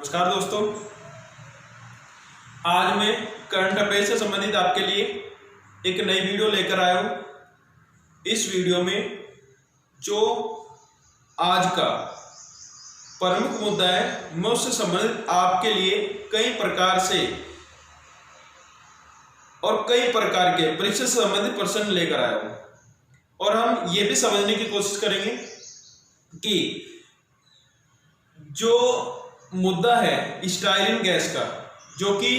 नमस्कार दोस्तों, आज मैं करंट अफेयर से संबंधित आपके लिए एक नई वीडियो लेकर आया हूँ। इस वीडियो में जो आज का प्रमुख मुद्दा है, मैं उससे संबंधित आपके लिए कई प्रकार से और कई प्रकार के परीक्षा से संबंधित प्रश्न लेकर आया हूँ। और हम ये भी समझने की कोशिश करेंगे कि जो मुद्दा है स्टाइरिन गैस का, जो कि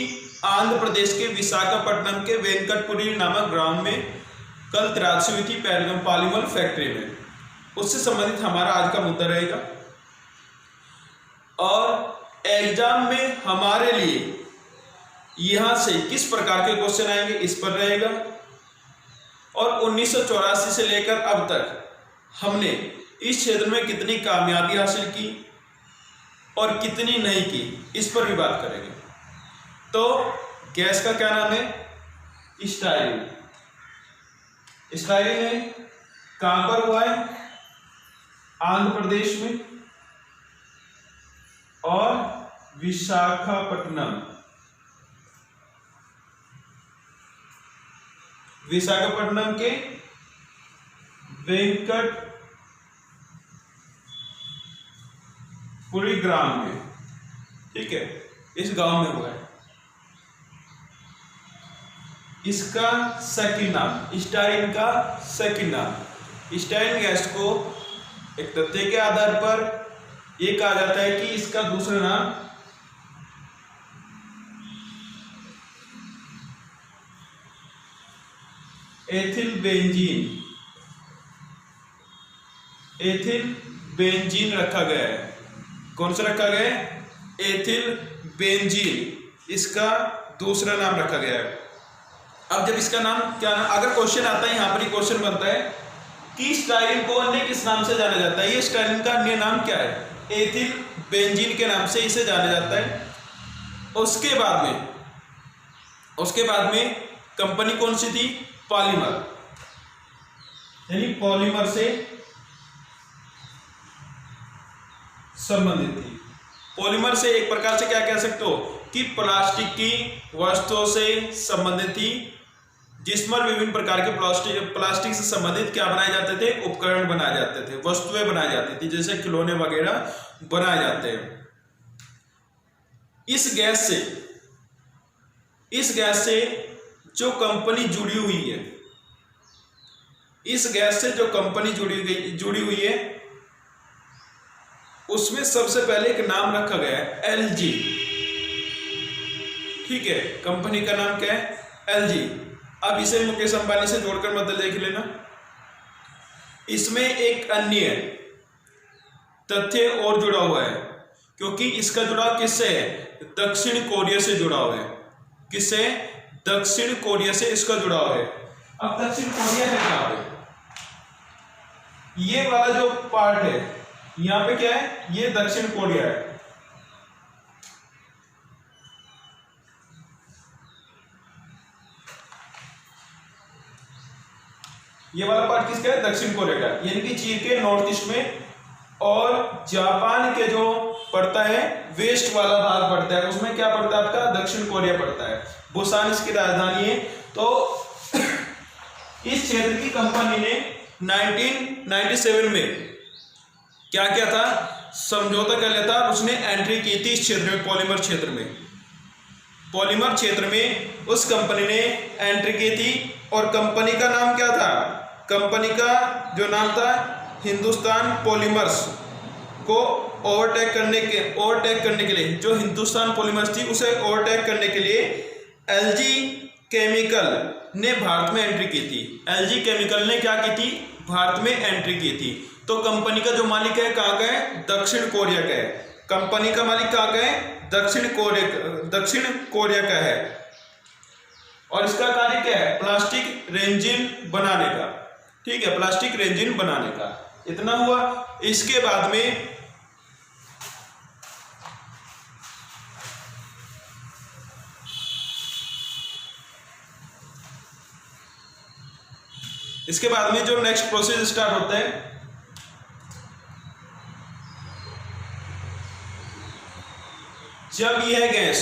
आंध्र प्रदेश के विशाखापट्टनम के वेंकटपुरी नामक ग्राम में कल तैनात हुई थी पॉलीमर फैक्ट्री में, उससे संबंधित हमारा आज का मुद्दा रहेगा। और एग्जाम में हमारे लिए यहां से किस प्रकार के क्वेश्चन आएंगे इस पर रहेगा। और 1984 से लेकर अब तक हमने इस क्षेत्र में कितनी कामयाबी हासिल की और कितनी नहीं की, इस पर भी बात करेंगे। तो गैस का क्या नाम है? स्टाइरिन। स्टाइरिन है, कहां पर हुआ है? आंध्र प्रदेश में और विशाखापट्टनम। विशाखापट्टनम के वेंकटपुरी ग्राम में, ठीक है, इस गांव में हुआ है। इसका सेकंड नाम, स्टाइरिन का सेकंड नाम, स्टाइरिन गैस को एक तथ्य के आधार पर यह कहा जाता है कि इसका दूसरा नाम एथिल बेंजीन रखा गया है। कौन सा रखा गया है? एथिल बेंजीन, इसका दूसरा नाम रखा गया है। अब जब इसका नाम क्या, अगर क्वेश्चन आता है, यहां पर ही क्वेश्चन बनता है कि स्टाइरिन को अन्य किस नाम से जाना जाता है। ये स्टाइरिन का अन्य नाम क्या है? एथिल बेंजीन के नाम से इसे जाना जाता है। उसके बाद में कंपनी कौन सी थी? पॉलीमर, यानी पॉलीमर से संबंधित थी। पॉलीमर से एक प्रकार से क्या कह सकते हो कि प्लास्टिक की वस्तुओं से संबंधित थी, जिसमें विभिन्न प्रकार के प्लास्टिक से संबंधित क्या बनाए जाते थे? उपकरण बनाए जाते थे, वस्तुएं बनाई जाती थी, जैसे खिलौने वगैरह बनाए जाते हैं। इस गैस से जो कंपनी जुड़ी हुई है, इस गैस से जो कंपनी जुड़ी हुई है, उसमें सबसे पहले एक नाम रखा गया है एलजी। ठीक है, कंपनी का नाम क्या है? एलजी। अब इसे मुकेश अंबानी से जोड़कर मतलब देख लेना। इसमें एक अन्य तथ्य और जुड़ा हुआ है, क्योंकि इसका जुड़ाव किससे है? दक्षिण कोरिया से जुड़ा हुआ है। किससे? दक्षिण कोरिया से इसका जुड़ाव है। अब दक्षिण कोरिया है कहां पे? ये वाला जो पार्ट है यहां पे क्या है? ये दक्षिण कोरिया है। ये वाला पार्ट किसका है? दक्षिण कोरिया का, यानी कि चीन के नॉर्थ ईस्ट में। और जापान के जो पड़ता है वेस्ट वाला भाग पड़ता है, उसमें क्या पड़ता है आपका? दक्षिण कोरिया पड़ता है। बुसान इसकी राजधानी है। तो इस क्षेत्र की कंपनी ने 1997 में क्या किया था? समझौता कर लिया था। उसने एंट्री की थी इस क्षेत्र में, पॉलीमर क्षेत्र में। पॉलीमर क्षेत्र में उस कंपनी ने एंट्री की थी। और कंपनी का नाम क्या था? कंपनी का जो नाम था, हिंदुस्तान पॉलीमर्स को ओवरटेक करने के लिए, जो हिंदुस्तान पॉलीमर्स थी उसे ओवरटेक करने के लिए एलजी केमिकल ने भारत में एंट्री की थी। एलजी केमिकल ने क्या की थी? भारत में एंट्री की थी। तो कंपनी का जो मालिक है कहाँ का है? दक्षिण कोरिया का है। कंपनी का मालिक कहाँ का है? दक्षिण कोरिया का है। और इसका कार्य क्या है? प्लास्टिक रेंजिन बनाने का। ठीक है, प्लास्टिक रेंजिन बनाने का। इतना हुआ। इसके बाद में जो नेक्स्ट प्रोसेस स्टार्ट होता है, जब यह गैस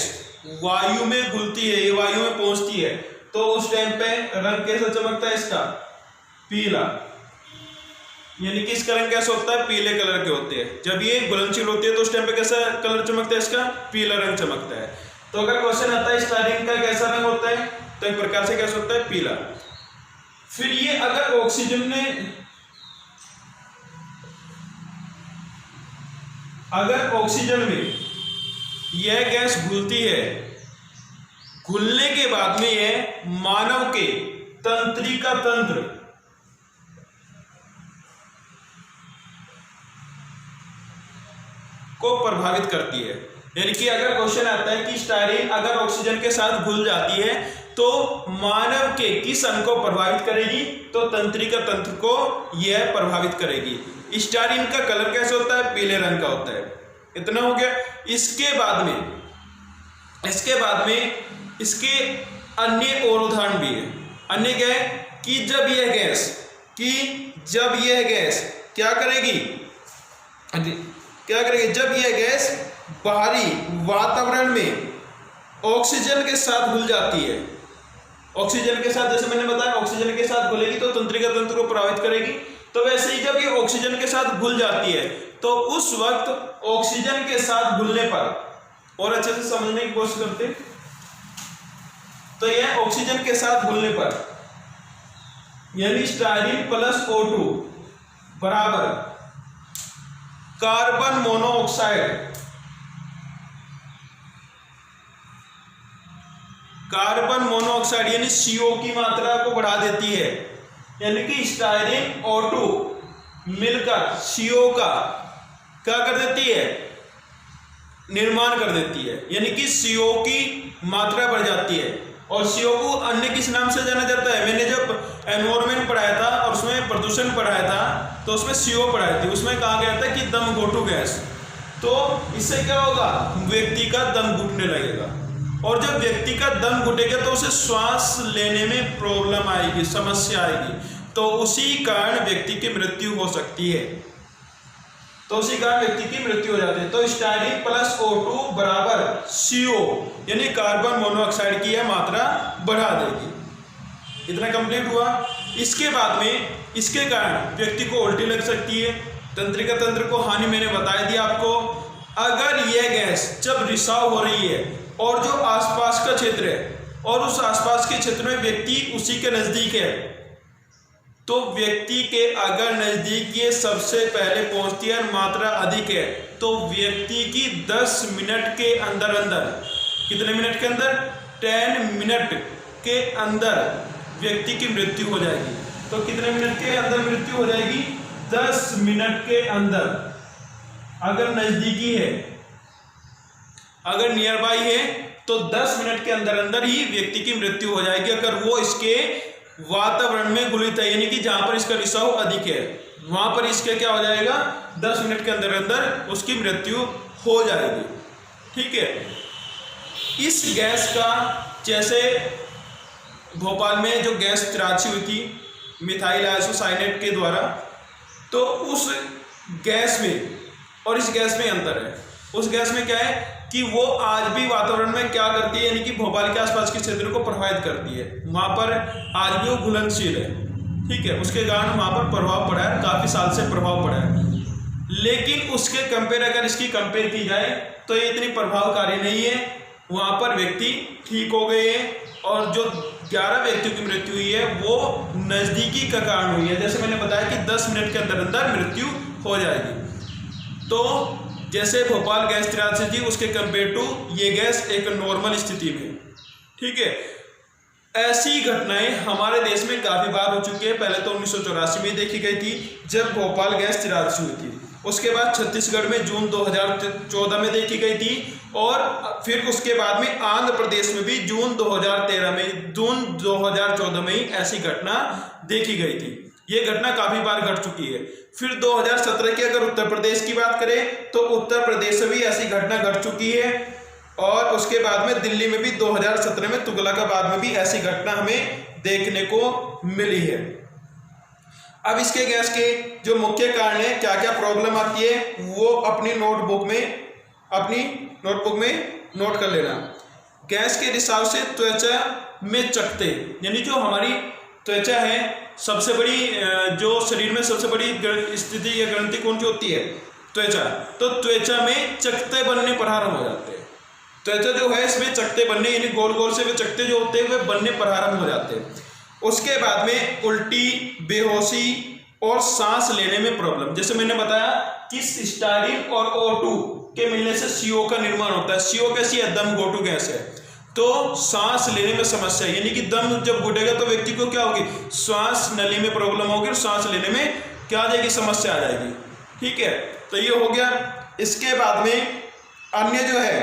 वायु में घुलती है, ये वायु में पहुंचती है, तो उस टाइम पे रंग कैसा चमकता है इसका? पीला। यानी कि इसका रंग कैसा होता है? पीले कलर के होते हैं। जब ये घुलनशील होती है तो उस टाइम पे कैसा कलर चमकता है इसका? पीला रंग चमकता है। तो अगर क्वेश्चन आता है स्टारीन का कैसा रंग होता है, तो एक प्रकार से कैसा होता है? पीला। फिर ये अगर ऑक्सीजन में यह गैस घुलती है, घुलने के बाद में यह मानव के तंत्रिका तंत्र को प्रभावित करती है। यानी कि अगर क्वेश्चन आता है कि स्टायरीन अगर ऑक्सीजन के साथ घुल जाती है तो मानव के किस अंग को प्रभावित करेगी? तो तंत्रिका तंत्र को यह प्रभावित करेगी। स्टायरीन का कलर कैसे होता है? पीले रंग का होता है। इतना हो गया। इसके बाद में इसके अन्य और उदाहरण भी है। अन्य क्या है कि जब यह गैस क्या करेगी? जब यह गैस बाहरी वातावरण में ऑक्सीजन के साथ घुल जाती है, ऑक्सीजन के साथ, जैसे मैंने बताया ऑक्सीजन के साथ घुलेगी तो तंत्रिका तंत्र को प्रभावित करेगी। तो वैसे ही जब ये ऑक्सीजन के साथ घुल जाती है तो उस वक्त ऑक्सीजन के साथ घुलने पर, और अच्छे से समझने की कोशिश करते, तो यह ऑक्सीजन के साथ घुलने पर यानी स्टायरीन प्लस O2 बराबर कार्बन मोनोऑक्साइड यानी CO की मात्रा को बढ़ा देती है। यानी कि स्टायरीन O2 मिलकर CO का क्या कर देती है? निर्माण कर देती है। यानी कि CO की मात्रा बढ़ जाती है। और CO को अन्य किस नाम से जाना जाता है? मैंने जब एनवायरमेंट पढ़ाया था और उसमें प्रदूषण पढ़ाया था तो उसमें CO पढ़ाई थी। उसमें कहा गया था कि दम घोटू गैस। तो इससे क्या होगा? व्यक्ति का दम घुटने लगेगा, और जब व्यक्ति का दम घुटेगा तो उसे श्वास लेने में प्रॉब्लम आएगी, समस्या आएगी। तो उसी कारण व्यक्ति की मृत्यु हो सकती है। तो उसी कारण व्यक्ति की मृत्यु हो जाती है। तो स्टायरीन प्लस O2 बराबर CO यानी कार्बन मोनोऑक्साइड की यह मात्रा बढ़ा देगी। इतना कंप्लीट हुआ। इसके बाद में इसके कारण व्यक्ति को उल्टी लग सकती है, तंत्रिका तंत्र को हानि मैंने बता दिया आपको। अगर यह गैस जब रिसाव हो रही है और जो आसपास का क्षेत्र है और उस आसपास के क्षेत्र में व्यक्ति उसी के नजदीक है, तो व्यक्ति के अगर नजदीक ये सबसे पहले पहुंचती है, मात्रा अधिक है, तो व्यक्ति की 10 मिनट के अंदर कितने मिनट के अंदर? 10 मिनट के अंदर व्यक्ति की मृत्यु हो जाएगी। तो कितने मिनट के अंदर मृत्यु हो जाएगी? 10 मिनट के अंदर। अगर नजदीकी है, अगर नियर बाई है, तो 10 मिनट के अंदर ही व्यक्ति की मृत्यु हो जाएगी। अगर वो इसके वातावरण में घुलित है, यानी कि जहां पर इसका रिसाव अधिक है, वहां पर इसके क्या हो जाएगा? 10 मिनट के अंदर उसकी मृत्यु हो जाएगी। ठीक है। इस गैस का, जैसे भोपाल में जो गैस तराशी हुई थी मिथाइल आइसोसाइनेट के द्वारा, तो उस गैस में और इस गैस में अंतर है। उस गैस में क्या है कि वो आज भी वातावरण में क्या करती है, यानी कि भोपाल के आसपास के क्षेत्र को प्रभावित करती है। वहां पर आज भी वो घुलनशील है। ठीक है, उसके कारण वहां पर प्रभाव पड़ा है, काफी साल से प्रभाव पड़ा है। लेकिन उसके कंपेयर, अगर इसकी कंपेयर की जाए तो ये इतनी प्रभावकारी नहीं है। वहां पर व्यक्ति ठीक हो गए हैं और जो 11 व्यक्तियों की मृत्यु हुई है वो नजदीकी का कारण हुई है। जैसे मैंने बताया कि 10 मिनट के अंदर मृत्यु हो जाएगी। तो जैसे भोपाल गैस तराशी थी, उसके कंपेयर टू ये गैस एक नॉर्मल स्थिति में। ठीक है, ऐसी घटनाएं हमारे देश में काफी बार हो चुकी है। पहले तो 1984 में देखी गई थी जब भोपाल गैस तराशी हुई थी। उसके बाद छत्तीसगढ़ में जून 2014 में देखी गई थी, और फिर उसके बाद में आंध्र प्रदेश में भी जून 2014 में ही ऐसी घटना देखी गई थी। ये घटना काफी बार घट चुकी है। फिर 2017 की अगर उत्तर प्रदेश की बात करें तो उत्तर प्रदेश में भी ऐसी घटना घट चुकी है, और उसके बाद में दिल्ली में भी 2017 में तुगलकाबाद में भी ऐसी घटना हमें देखने को मिली है। अब इसके गैस के जो मुख्य कारण है, क्या क्या प्रॉब्लम आती है, वो अपनी नोटबुक में नोट कर लेना। गैस के रिसाव से त्वचा में चकते, यानी जो हमारी त्वचा है, सबसे बड़ी जो शरीर में सबसे बड़ी स्थिति या ग्रंथि कौन सी होती है? त्वचा। तो त्वचा में चकते बनने प्रारंभ हो जाते हैं। त्वचा जो है इसमें चकते बनने, यानी गोल गोल से वे चकते जो होते हैं वे बनने प्रारंभ हो जाते हैं। उसके बाद में उल्टी, बेहोशी और सांस लेने में प्रॉब्लम। जैसे मैंने बताया कि स्टाइरिन और O2 के मिलने से CO का निर्माण होता है। CO कैसी है? दम घोटू गैस है। तो सांस लेने में समस्या, यानी कि दम जब घुटेगा तो व्यक्ति को क्या होगी? श्वास नली में प्रॉब्लम होगी और सांस लेने में क्या आ जाएगी? समस्या आ जाएगी। ठीक है, तो ये हो गया। इसके बाद में अन्य जो है,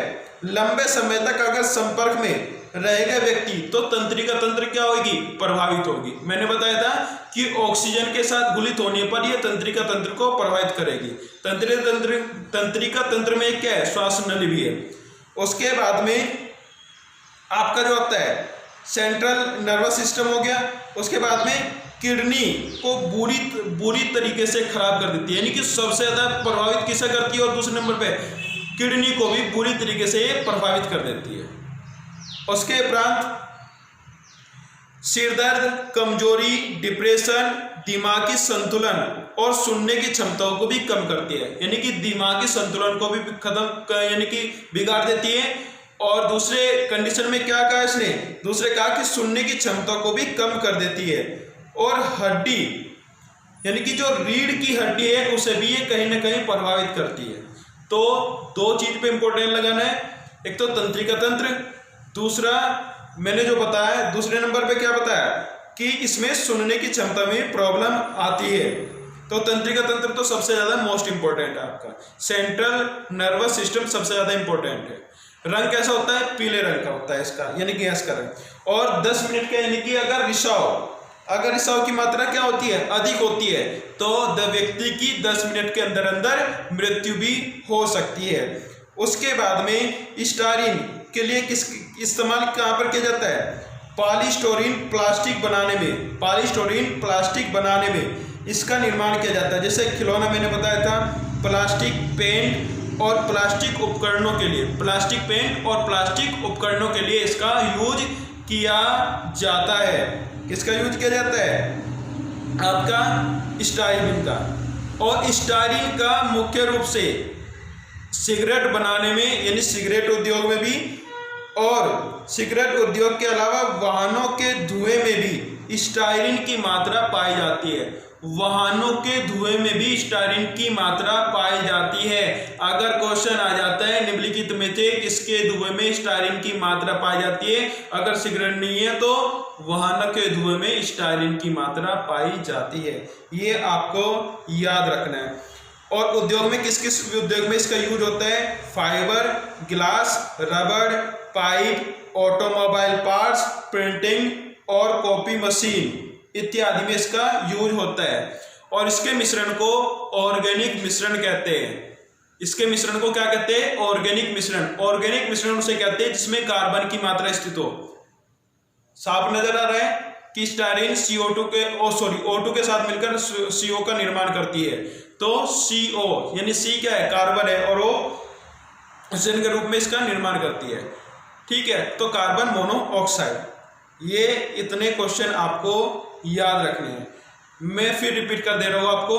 लंबे समय तक अगर संपर्क में रहेगा व्यक्ति तो तंत्रिका तंत्र क्या होगी? प्रभावित होगी। मैंने बताया था कि ऑक्सीजन के साथ घुलित होने पर यह तंत्रिका तंत्र को प्रभावित करेगी। तंत्रिका तंत्र में क्या है? श्वास नली भी है। उसके बाद में आपका जो होता है सेंट्रल नर्वस सिस्टम हो गया। उसके बाद में किडनी को बुरी तरीके से खराब कर देती है, यानी कि सबसे ज्यादा प्रभावित किसे करती है? और दूसरे नंबर पे किडनी को भी बुरी तरीके से प्रभावित कर देती है। उसके उपरांत सिरदर्द, कमजोरी, डिप्रेशन, दिमागी संतुलन और सुनने की क्षमताओं को भी कम करती है, यानी कि दिमागी संतुलन को भी खत्म, यानी कि बिगाड़ देती है। और दूसरे कंडीशन में क्या कहा इसने? दूसरे कहा कि सुनने की क्षमता को भी कम कर देती है। और हड्डी, यानी कि जो रीढ़ की हड्डी है उसे भी ये कहीं ना कहीं प्रभावित करती है। तो दो चीज पे इंपॉर्टेंट लगाना है, एक तो तंत्रिका तंत्र, दूसरा मैंने जो बताया दूसरे नंबर पे क्या बताया कि इसमें सुनने की क्षमता में प्रॉब्लम आती है। तो तंत्रिका तंत्र तो सबसे ज्यादा मोस्ट इंपॉर्टेंट है आपका। सेंट्रल नर्वस सिस्टम सबसे ज्यादा इंपॉर्टेंट है। रंग कैसा होता है? पीले रंग का होता है इसका, यानी गैस का रंग। और 10 मिनट का, यानी कि अगर रिसाव की मात्रा क्या होती है? अधिक होती है, तो व्यक्ति की 10 मिनट के अंदर अंदर मृत्यु भी हो सकती है। उसके बाद में स्टाइरिन के लिए किस इस्तेमाल कहाँ पर किया जाता है? पॉलीस्टोरीन प्लास्टिक बनाने में इसका निर्माण किया जाता है। जैसे खिलौना मैंने बताया था, प्लास्टिक पेंट और प्लास्टिक उपकरणों के लिए इसका यूज किया जाता है। किसका यूज किया जाता है? आपका स्टाइरिन का। और स्टाइरिन का मुख्य रूप से सिगरेट बनाने में, यानी सिगरेट उद्योग में भी, और सिगरेट उद्योग के अलावा वाहनों के धुएं में भी स्टाइरिन की मात्रा पाई जाती है। वाहनों के धुएं में भी स्टाइरिन की मात्रा पाई जाती है। अगर क्वेश्चन आ जाता है निम्नलिखित में से किसके धुएं में स्टाइरिन की मात्रा पाई जाती है, अगर सिगरेट नहीं है तो वाहनों के धुएं में स्टाइरिन की मात्रा पाई जाती है। ये आपको याद रखना है। और उद्योग में किस किस उद्योग में इसका यूज होता है? फाइबर, ग्लास, रबड़, पाइप, ऑटोमोबाइल पार्ट्स, प्रिंटिंग और कॉपी मशीन इत्यादि में इसका यूज होता है। और इसके मिश्रण को ऑर्गेनिक मिश्रण कहते हैं। इसके मिश्रण को क्या कहते हैं? ऑर्गेनिक मिश्रण। ऑर्गेनिक मिश्रण उसे कहते हैं जिसमें कार्बन की मात्रा स्थित हो। साफ नजर आ रहा है कि स्टाइरिन O2 के साथ मिलकर CO का निर्माण करती है। तो CO यानी C क्या है? कार्बन है, और ऑक्सीजन के रूप में इसका निर्माण करती है। ठीक है, तो कार्बन मोनोऑक्साइड। ये इतने क्वेश्चन आपको याद रखने हैं। मैं फिर रिपीट कर दे रहा हूं आपको।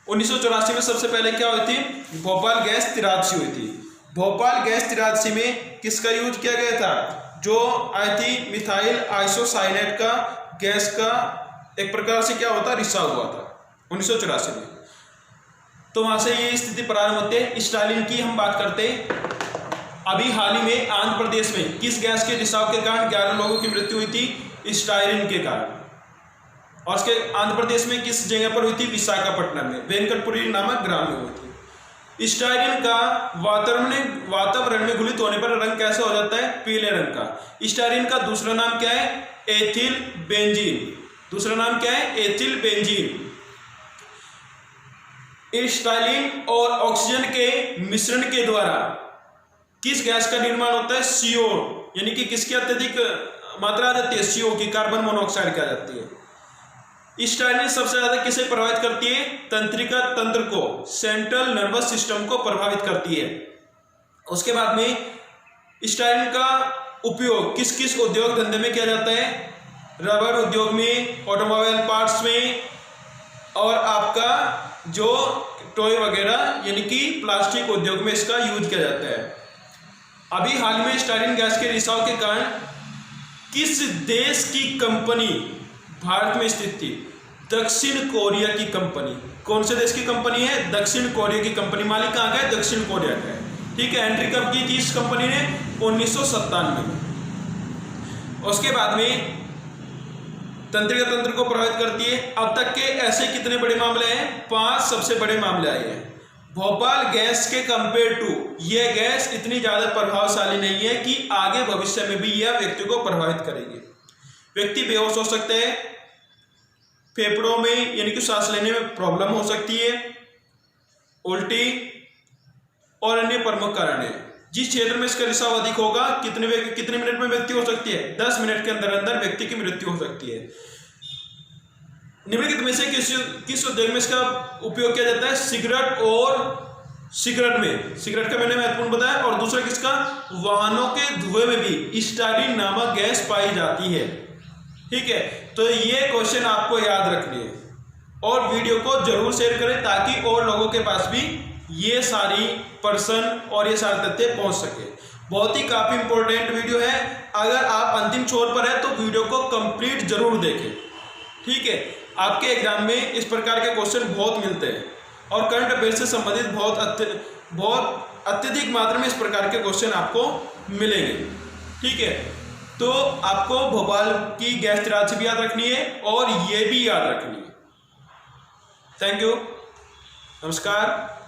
1984 में सबसे पहले क्या हुई थी? भोपाल गैस 83 हुई थी। भोपाल गैस 83 में किसका यूज किया गया था? जो आई थी मिथाइल आइसोसाइनेट का गैस का एक प्रकार से क्या होता? रिसाव हुआ था 1984 में। तो वहां से ये स्थिति प्रारंभ होती है। स्टाइरिन की हम बात करते हैं। अभी हाल ही में आंध्र प्रदेश में किस गैस के रिसाव के कारण 11 लोगों की मृत्यु हुई थी? स्टाइरिन के कारण। और उसके आंध्र प्रदेश में किस जगह पर हुई थी? विशाखापट्टनम में, वेंकटपुरी नामक ग्राम में हुई थी। स्टाइरिन का वातावरण में घुलित होने पर रंग कैसे हो जाता है? पीले रंग का। स्टाइरिन का दूसरा नाम क्या है? Ethyl benzene. दूसरा नाम क्या है? Ethyl benzene. स्टाइरिन और ऑक्सीजन के मिश्रण के द्वारा किस गैस का निर्माण होता है? CO, यानी कि किसकी अत्यधिक मात्रा आ जाती है? CO की, कार्बन मोनोऑक्साइड की आ जाती है। स्टाइरिन सबसे ज्यादा किसे प्रभावित करती है? तंत्रिका तंत्र को, सेंट्रल नर्वस सिस्टम को प्रभावित करती है। उसके बाद में स्टाइरिन का उपयोग किस किस उद्योग धंधे में किया जाता है? रबर उद्योग में, ऑटोमोबाइल पार्ट्स में, और आपका जो टॉय वगैरह यानी कि प्लास्टिक उद्योग में इसका यूज किया जाता है। अभी हाल में स्टाइरिन गैस के रिसाव के कारण किस देश की कंपनी भारत में स्थित थी? दक्षिण कोरिया की कंपनी। कौन से देश की कंपनी है? दक्षिण कोरिया की कंपनी। मालिक कहाँ का है? दक्षिण कोरिया का है। ठीक है। एंट्री कब की थी इस कंपनी ने? 1997 में। उसके बाद में तंत्रिका तंत्र को प्रभावित करती है। अब तक के ऐसे कितने बड़े मामले हैं? 5 सबसे बड़े मामले आए हैं। भोपाल गैस के कंपेयर टू, यह गैस इतनी ज्यादा प्रभावशाली नहीं है कि आगे भविष्य में भी यह व्यक्ति को प्रभावित करेगी। व्यक्ति बेहोश हो सकते हैं, फेफड़ों में यानी कि सांस लेने में प्रॉब्लम हो सकती है, उल्टी और अन्य प्रमुख कारण है। जिस क्षेत्र में इसका रिसाव अधिक होगा कितने मिनट में मृत्यु हो सकती है? 10 मिनट के अंदर अंदर व्यक्ति की मृत्यु हो सकती है। निम्नलिखित में से किस उद्योग में इसका उपयोग किया जाता है? सिगरेट और सिगरेट का मैंने महत्वपूर्ण बताया। और दूसरा किसका? वाहनों के धुएं में भी स्टाइरिन नामक गैस पाई जाती है। ठीक है। तो ये क्वेश्चन आपको याद रखनी है और वीडियो को जरूर शेयर करें ताकि और लोगों के पास भी ये सारी प्रश्न और ये सारे तथ्य पहुंच सके। बहुत ही काफी इंपॉर्टेंट वीडियो है। अगर आप अंतिम छोर पर है तो वीडियो को कंप्लीट जरूर देखें। ठीक है। आपके एग्जाम में इस प्रकार के क्वेश्चन बहुत मिलते हैं और करंट अफेयर से संबंधित बहुत अत्यधिक मात्रा में इस प्रकार के क्वेश्चन आपको मिलेंगे। ठीक है। तो आपको भोपाल की गैस 83 भी याद रखनी है और ये भी याद रखनी है। Thank you. नमस्कार।